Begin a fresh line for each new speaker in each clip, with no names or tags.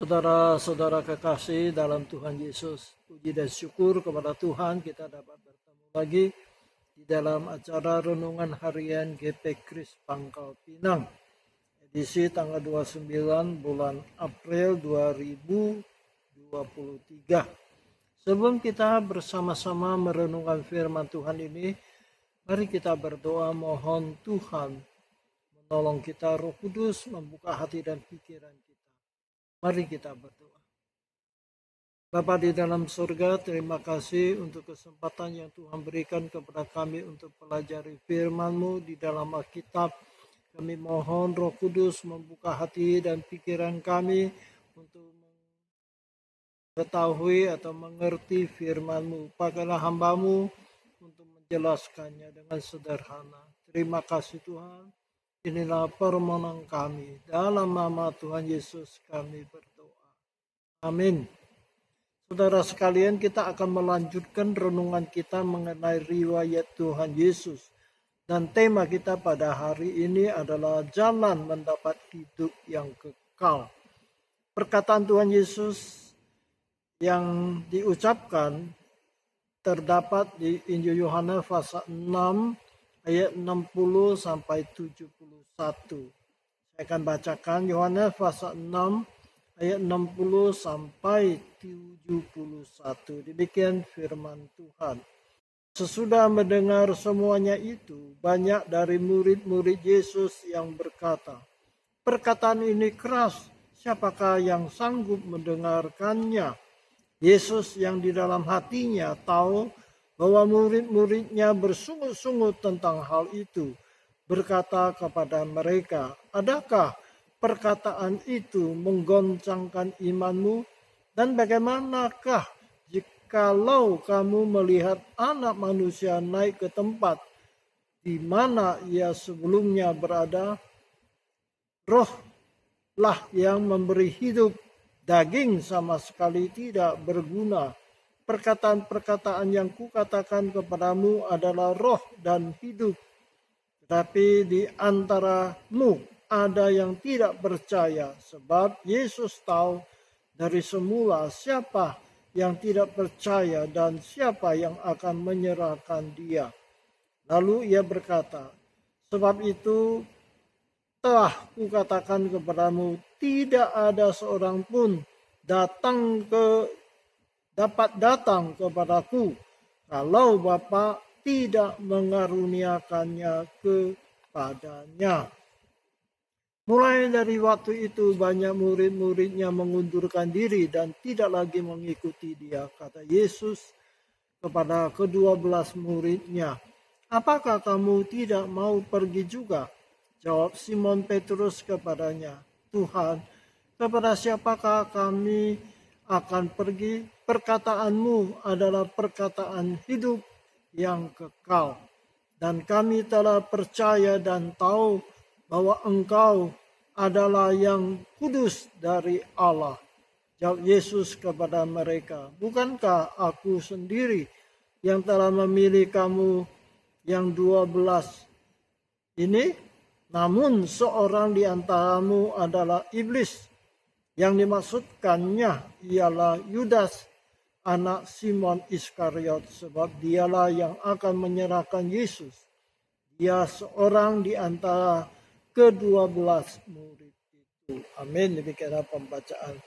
Saudara-saudara kekasih dalam Tuhan Yesus, puji dan syukur kepada Tuhan kita dapat bertemu lagi di dalam acara Renungan Harian GP Kris Pangkal Pinang, edisi tanggal 29 bulan April 2023. Sebelum kita bersama-sama merenungkan firman Tuhan ini, mari kita berdoa mohon Tuhan menolong kita, Roh Kudus membuka hati dan pikiran kita. Mari kita berdoa. Bapa di dalam surga, terima kasih untuk kesempatan yang Tuhan berikan kepada kami untuk pelajari firman-Mu di dalam Alkitab. Kami mohon Roh Kudus membuka hati dan pikiran kami untuk mengetahui atau mengerti firman-Mu. Pakailah hamba-Mu untuk menjelaskannya dengan sederhana. Terima kasih Tuhan. Inilah permohonan kami. Dalam nama Tuhan Yesus kami berdoa. Amin. Saudara sekalian, kita akan melanjutkan renungan kita mengenai riwayat Tuhan Yesus. Dan tema kita pada hari ini adalah jalan mendapat hidup yang kekal. Perkataan Tuhan Yesus yang diucapkan terdapat di Injil Yohanes pasal 6 ayat 60 sampai 71. Saya akan bacakan Yohanes pasal 6 ayat 60 sampai 71. Demikian firman Tuhan. Sesudah mendengar semuanya itu, banyak dari murid-murid Yesus yang berkata, "Perkataan ini keras, siapakah yang sanggup mendengarkannya?" Yesus yang di dalam hatinya tahu bahwa murid-muridnya bersungut-sungut tentang hal itu, berkata kepada mereka, "Adakah perkataan itu menggoncangkan imanmu? Dan bagaimanakah jikalau kamu melihat Anak Manusia naik ke tempat di mana ia sebelumnya berada? Rohlah yang memberi hidup, daging sama sekali tidak berguna. Perkataan-perkataan yang kukatakan kepadamu adalah roh dan hidup. Tetapi di antaramu ada yang tidak percaya, sebab Yesus tahu dari semula siapa yang tidak percaya dan siapa yang akan menyerahkan dia. Lalu ia berkata, sebab itu telah kukatakan kepadamu, tidak ada seorang pun dapat datang kepadaku kalau Bapa tidak mengaruniakannya kepadanya. Mulai dari waktu itu banyak murid-muridnya mengundurkan diri dan tidak lagi mengikuti dia. Kata Yesus kepada ke-12 muridnya, "Apakah kamu tidak mau pergi juga?" Jawab Simon Petrus kepadanya, "Tuhan, kepada siapakah kami akan pergi? Perkataanmu adalah perkataan hidup yang kekal. Dan kami telah percaya dan tahu bahwa Engkau adalah yang kudus dari Allah." Jawab Yesus kepada mereka, "Bukankah aku sendiri yang telah memilih kamu yang 12 ini? Namun seorang di antaramu adalah iblis." Yang dimaksudkannya ialah Yudas, anak Simon Iskariot, sebab dialah yang akan menyerahkan Yesus. Dia seorang di antara ke-12 murid itu. Amin. Demikianlah pembacaan.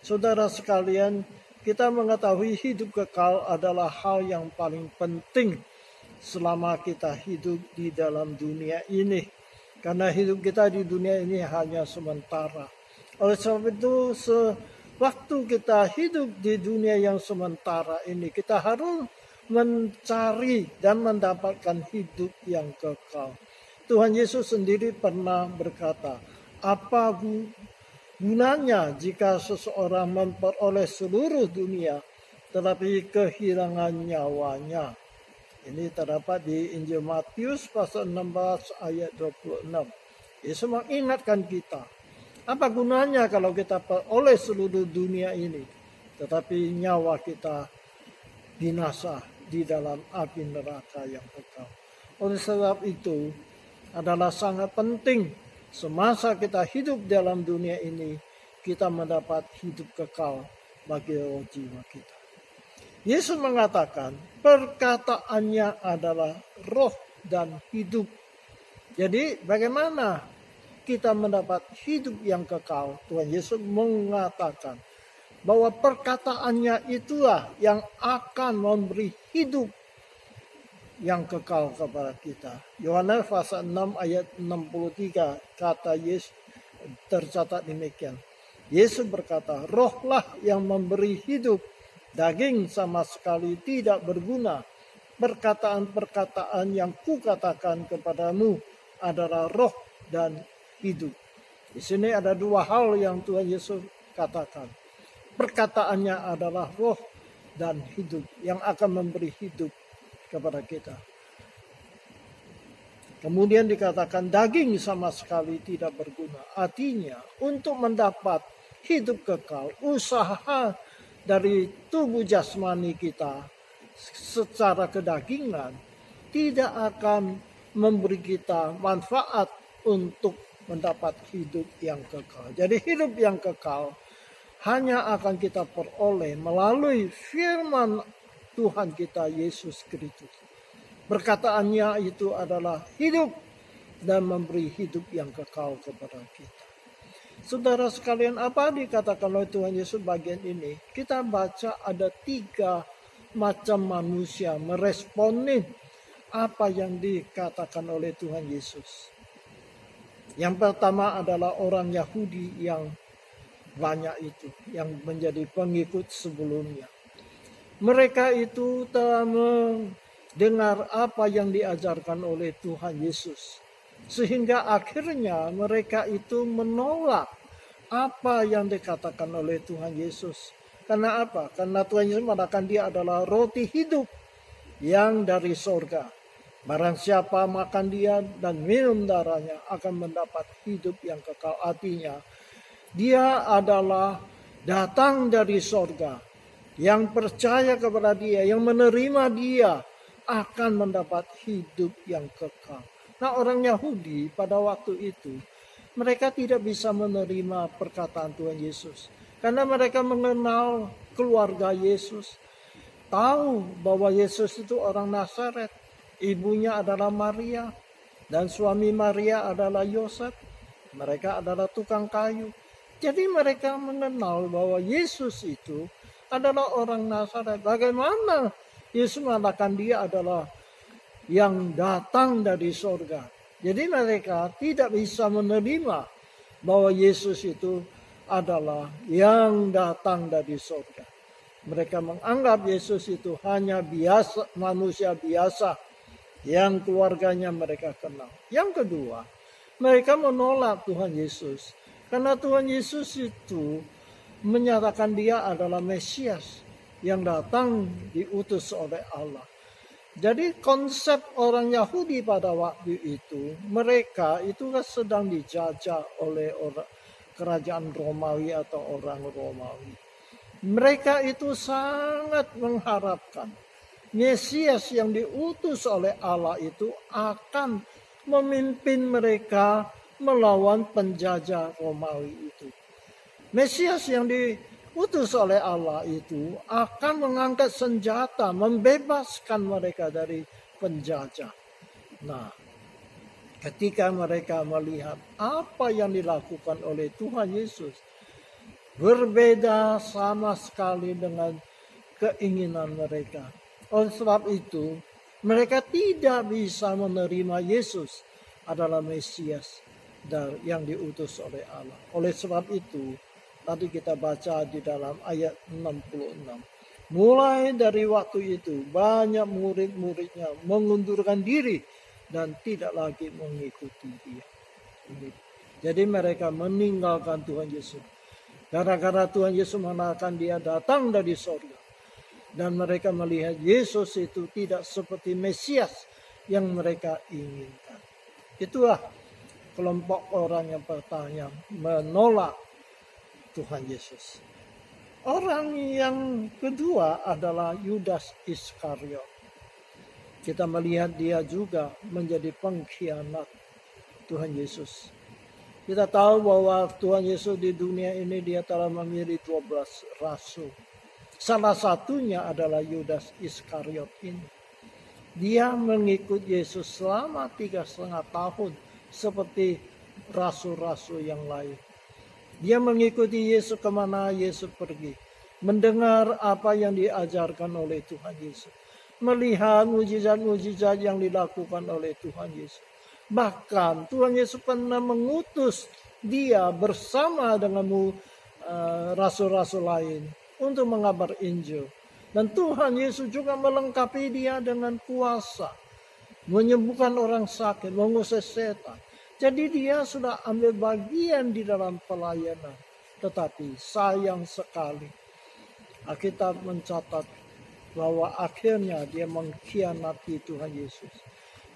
Saudara sekalian, kita mengetahui hidup kekal adalah hal yang paling penting selama kita hidup di dalam dunia ini. Karena hidup kita di dunia ini hanya sementara. Oleh sebab itu, sewaktu kita hidup di dunia yang sementara ini, kita harus mencari dan mendapatkan hidup yang kekal. Tuhan Yesus sendiri pernah berkata, "Apa gunanya jika seseorang memperoleh seluruh dunia, tetapi kehilangan nyawanya?" Ini terdapat di Injil Matius pasal 16 ayat 26. Yesus mengingatkan kita, apa gunanya kalau kita peroleh seluruh dunia ini, tetapi nyawa kita binasa di dalam api neraka yang kekal. Oleh sebab itu, adalah sangat penting semasa kita hidup dalam dunia ini, kita mendapat hidup kekal bagi roh jiwa kita. Yesus mengatakan perkataannya adalah roh dan hidup. Jadi bagaimana kita mendapat hidup yang kekal? Tuhan Yesus mengatakan bahwa perkataannya itulah yang akan memberi hidup yang kekal kepada kita. Yohanes pasal 6 ayat 63 kata Yesus tercatat demikian. Yesus berkata, rohlah yang memberi hidup, daging sama sekali tidak berguna. Perkataan-perkataan yang kukatakan kepadamu adalah roh dan hidup. Di sini ada dua hal yang Tuhan Yesus katakan. Perkataannya adalah roh dan hidup yang akan memberi hidup kepada kita. Kemudian dikatakan daging sama sekali tidak berguna. Artinya untuk mendapat hidup kekal, usaha dari tubuh jasmani kita secara kedagingan tidak akan memberi kita manfaat untuk mendapat hidup yang kekal. Jadi hidup yang kekal hanya akan kita peroleh melalui firman Tuhan kita Yesus Kristus. Perkataannya itu adalah hidup dan memberi hidup yang kekal kepada kita. Saudara sekalian, apa dikatakan oleh Tuhan Yesus bagian ini? Kita baca ada 3 macam manusia meresponin apa yang dikatakan oleh Tuhan Yesus. Yang pertama adalah orang Yahudi yang banyak itu, yang menjadi pengikut sebelumnya. Mereka itu telah mendengar apa yang diajarkan oleh Tuhan Yesus. Sehingga akhirnya mereka itu menolak apa yang dikatakan oleh Tuhan Yesus. Karena apa? Karena Tuhan Yesus mengatakan dia adalah roti hidup yang dari sorga. Barang siapa makan dia dan minum darahnya akan mendapat hidup yang kekal. Artinya dia adalah datang dari sorga. Yang percaya kepada dia, yang menerima dia akan mendapat hidup yang kekal. Nah, orang Yahudi pada waktu itu mereka tidak bisa menerima perkataan Tuhan Yesus. Karena mereka mengenal keluarga Yesus. Tahu bahwa Yesus itu orang Nazaret. Ibunya adalah Maria. Dan suami Maria adalah Yosef. Mereka adalah tukang kayu. Jadi mereka mengenal bahwa Yesus itu adalah orang Nazaret. Bagaimana Yesus mengatakan dia adalah yang datang dari sorga. Jadi mereka tidak bisa menerima bahwa Yesus itu adalah yang datang dari sorga. Mereka menganggap Yesus itu hanya biasa, manusia biasa yang keluarganya mereka kenal. Yang kedua, mereka menolak Tuhan Yesus. Karena Tuhan Yesus itu menyatakan dia adalah Mesias yang datang diutus oleh Allah. Jadi konsep orang Yahudi pada waktu itu, mereka itu sedang dijajah oleh kerajaan Romawi atau orang Romawi. Mereka itu sangat mengharapkan Mesias yang diutus oleh Allah itu akan memimpin mereka melawan penjajah Romawi itu. Mesias yang diutus oleh Allah itu akan mengangkat senjata, membebaskan mereka dari penjajah. Nah, ketika mereka melihat apa yang dilakukan oleh Tuhan Yesus, berbeda sama sekali dengan keinginan mereka. Oleh sebab itu, mereka tidak bisa menerima Yesus adalah Mesias yang diutus oleh Allah. Oleh sebab itu, tadi kita baca di dalam ayat 66. Mulai dari waktu itu, banyak murid-muridnya mengundurkan diri dan tidak lagi mengikuti dia. Jadi mereka meninggalkan Tuhan Yesus. Gara-gara Tuhan Yesus mengatakan dia datang dari surga. Dan mereka melihat Yesus itu tidak seperti Mesias yang mereka inginkan. Itulah kelompok orang yang pertama menolak Tuhan Yesus. Orang yang kedua adalah Yudas Iskariot. Kita melihat dia juga menjadi pengkhianat Tuhan Yesus. Kita tahu bahwa Tuhan Yesus di dunia ini dia telah memilih 12 rasul. Salah satunya adalah Yudas Iskariot ini. Dia mengikut Yesus selama 3,5 tahun seperti rasul-rasul yang lain. Dia mengikuti Yesus kemana Yesus pergi. Mendengar apa yang diajarkan oleh Tuhan Yesus. Melihat mujizat-mujizat yang dilakukan oleh Tuhan Yesus. Bahkan Tuhan Yesus pernah mengutus dia bersama dengan rasul-rasul lain untuk mengabar Injil. Dan Tuhan Yesus juga melengkapi dia dengan kuasa. Menyembuhkan orang sakit, mengusir setan. Jadi dia sudah ambil bagian di dalam pelayanan. Tetapi sayang sekali Alkitab mencatat bahwa akhirnya dia mengkhianati Tuhan Yesus.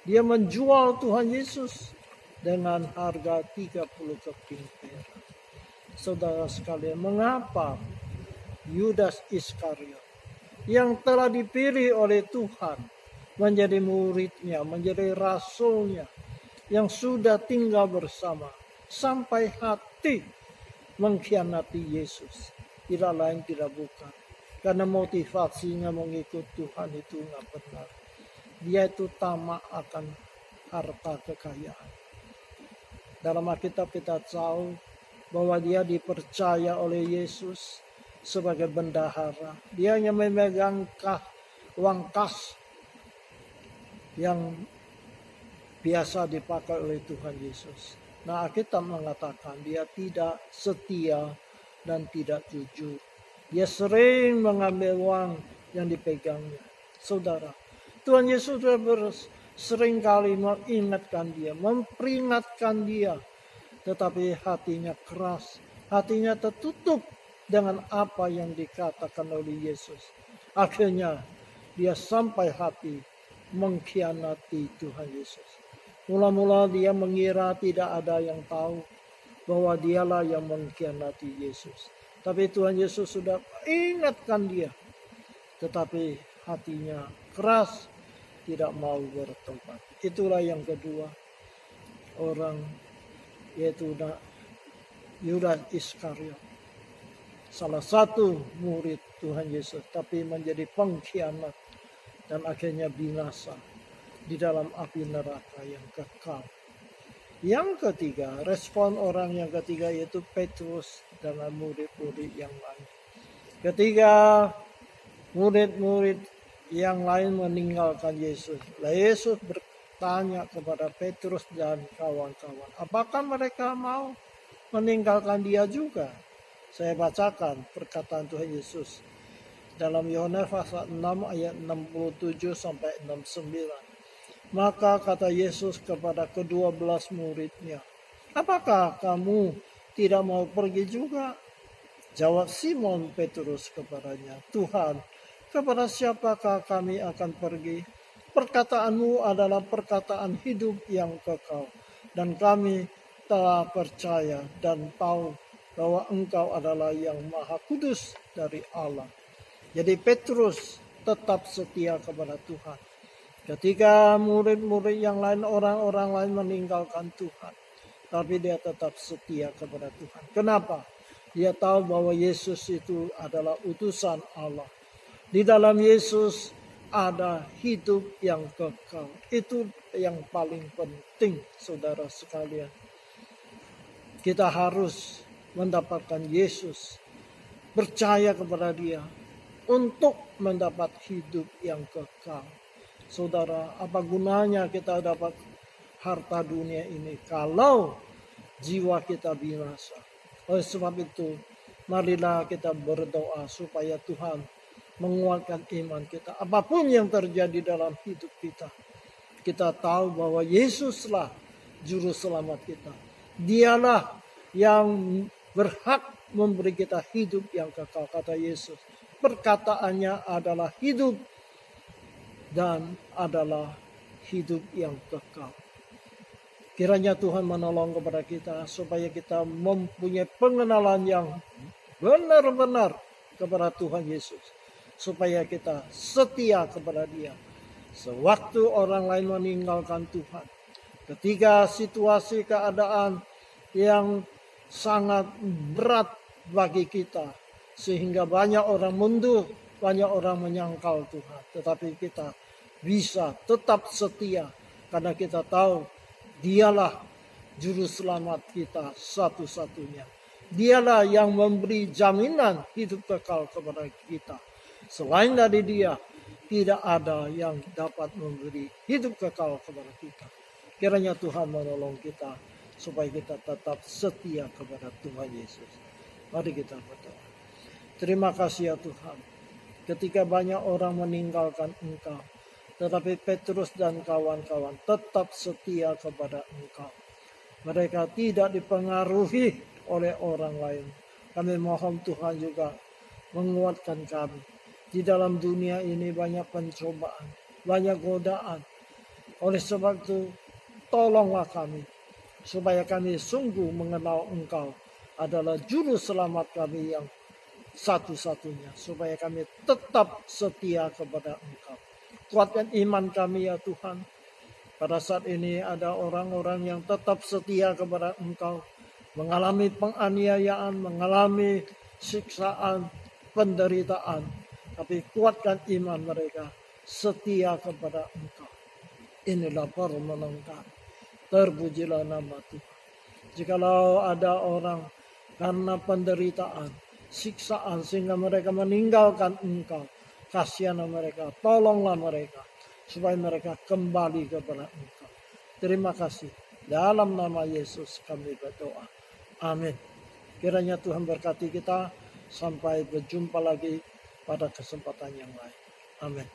Dia menjual Tuhan Yesus dengan harga 30 keping perak. Saudara sekalian, mengapa Yudas Iskariot yang telah dipilih oleh Tuhan menjadi muridnya, menjadi rasulnya, yang sudah tinggal bersama, sampai hati mengkhianati Yesus? Tidak lain tidak bukan karena motivasinya mengikut Tuhan itu nggak benar. Dia itu tamak akan harta kekayaan. Dalam Alkitab kita tahu bahwa dia dipercaya oleh Yesus sebagai bendahara. Dia hanya memegang uang kas yang biasa dipakai oleh Tuhan Yesus. Nah, Alkitab mengatakan dia tidak setia dan tidak jujur. Dia sering mengambil uang yang dipegangnya. Saudara, Tuhan Yesus sudah sering kali mengingatkan dia, memperingatkan dia. Tetapi hatinya keras, hatinya tertutup dengan apa yang dikatakan oleh Yesus. Akhirnya dia sampai hati mengkhianati Tuhan Yesus. Mula-mula dia mengira tidak ada yang tahu bahwa dialah yang mengkhianati Yesus. Tapi Tuhan Yesus sudah ingatkan dia. Tetapi hatinya keras, tidak mau bertobat. Itulah yang kedua orang, yaitu Yudas Iskariot. Salah satu murid Tuhan Yesus, tapi menjadi pengkhianat dan akhirnya binasa di dalam api neraka yang kekal. Yang ketiga, respon orang yang ketiga yaitu Petrus dan murid-murid yang lain. Ketika murid-murid yang lain meninggalkan Yesus, Yesus bertanya kepada Petrus dan kawan-kawan, apakah mereka mau meninggalkan dia juga? Saya bacakan perkataan Tuhan Yesus dalam Yohanes pasal 6 ayat 67 sampai 69. Maka kata Yesus kepada ke-12 muridnya, apakah kamu tidak mau pergi juga? Jawab Simon Petrus kepadanya, Tuhan, kepada siapakah kami akan pergi? Perkataanmu adalah perkataan hidup yang kekal. Dan kami telah percaya dan tahu bahwa Engkau adalah yang Maha Kudus dari Allah. Jadi Petrus tetap setia kepada Tuhan. Ketika murid-murid yang lain, orang-orang lain meninggalkan Tuhan, tapi dia tetap setia kepada Tuhan. Kenapa? Dia tahu bahwa Yesus itu adalah utusan Allah. Di dalam Yesus ada hidup yang kekal. Itu yang paling penting, saudara sekalian. Kita harus mendapatkan Yesus, percaya kepada Dia untuk mendapat hidup yang kekal. Saudara, apa gunanya kita dapat harta dunia ini kalau jiwa kita binasa? Oleh sebab itu, marilah kita berdoa supaya Tuhan menguatkan iman kita. Apapun yang terjadi dalam hidup kita, kita tahu bahwa Yesuslah juru selamat kita. Dialah yang berhak memberi kita hidup yang kekal, kata Yesus. Perkataannya adalah hidup dan adalah hidup yang kekal. Kiranya Tuhan menolong kepada kita supaya kita mempunyai pengenalan yang benar-benar kepada Tuhan Yesus. Supaya kita setia kepada Dia. Sewaktu orang lain meninggalkan Tuhan. Ketika situasi keadaan yang sangat berat bagi kita. Sehingga banyak orang mundur, banyak orang menyangkal Tuhan. Tetapi kita bisa tetap setia karena kita tahu Dialah juru selamat kita satu-satunya. Dialah yang memberi jaminan hidup kekal kepada kita. Selain dari Dia, tidak ada yang dapat memberi hidup kekal kepada kita. Kiranya Tuhan menolong kita supaya kita tetap setia kepada Tuhan Yesus. Mari kita berdoa. Terima kasih ya Tuhan. Ketika banyak orang meninggalkan Engkau, tetapi Petrus dan kawan-kawan tetap setia kepada Engkau. Mereka tidak dipengaruhi oleh orang lain. Kami mohon Tuhan juga menguatkan kami. Di dalam dunia ini banyak pencobaan, banyak godaan. Oleh sebab itu, tolonglah kami, supaya kami sungguh mengenal Engkau adalah juru selamat kami yang satu-satunya, supaya kami tetap setia kepada Engkau. Kuatkan iman kami ya Tuhan. Pada saat ini ada orang-orang yang tetap setia kepada Engkau, mengalami penganiayaan, mengalami siksaan, penderitaan, tapi kuatkan iman mereka, setia kepada Engkau. Inilah permohonan kami. Terpujilah nama Tuhan. Jikalau ada orang karena penderitaan, siksaan sehingga mereka meninggalkan Engkau, kasihanlah mereka, tolonglah mereka supaya mereka kembali kepada Engkau. Terima kasih. Dalam nama Yesus kami berdoa. Amin. Kiranya Tuhan berkati kita sampai berjumpa lagi pada kesempatan yang lain. Amin.